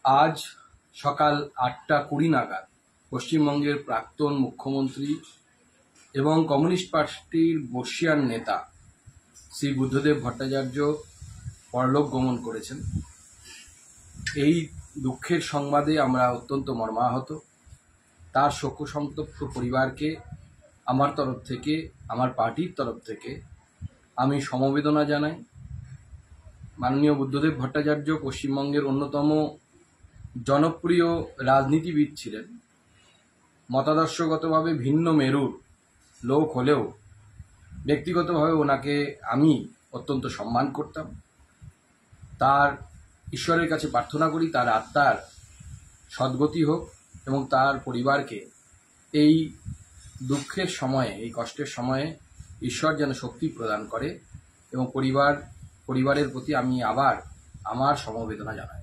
আজ সকাল 8:20 নাগাদ পশ্চিমবঙ্গের প্রাক্তন মুখ্যমন্ত্রী এবং কমিউনিস্ট পার্টির বর্ষীয়ান নেতা শ্রী বুদ্ধদেব ভট্টাচার্য পরলোক গমন করেছেন। এই দুঃখের সংবাদে আমরা অত্যন্ত মর্মাহত। তার শোকসন্তপ্ত পরিবারকে আমার তরফ থেকে, আমার পার্টির তরফ থেকে আমি সমবেদনা জানাই। মাননীয় বুদ্ধদেব ভট্টাচার্য পশ্চিমবঙ্গের অন্যতম জনপ্রিয় রাজনীতিবিদ ছিলেন। মতাদর্শগতভাবে ভিন্ন মেরুর লোক হলেও ব্যক্তিগতভাবে ওনাকে আমি অত্যন্ত সম্মান করতাম। তার ঈশ্বরের কাছে প্রার্থনা করি তার আত্মার সদ্গতি হোক এবং তার পরিবারকে এই দুঃখের সময়ে, এই কষ্টের সময়ে ঈশ্বর যেন শক্তি প্রদান করে এবং পরিবারের প্রতি আমি আবার আমার সমবেদনা জানাই।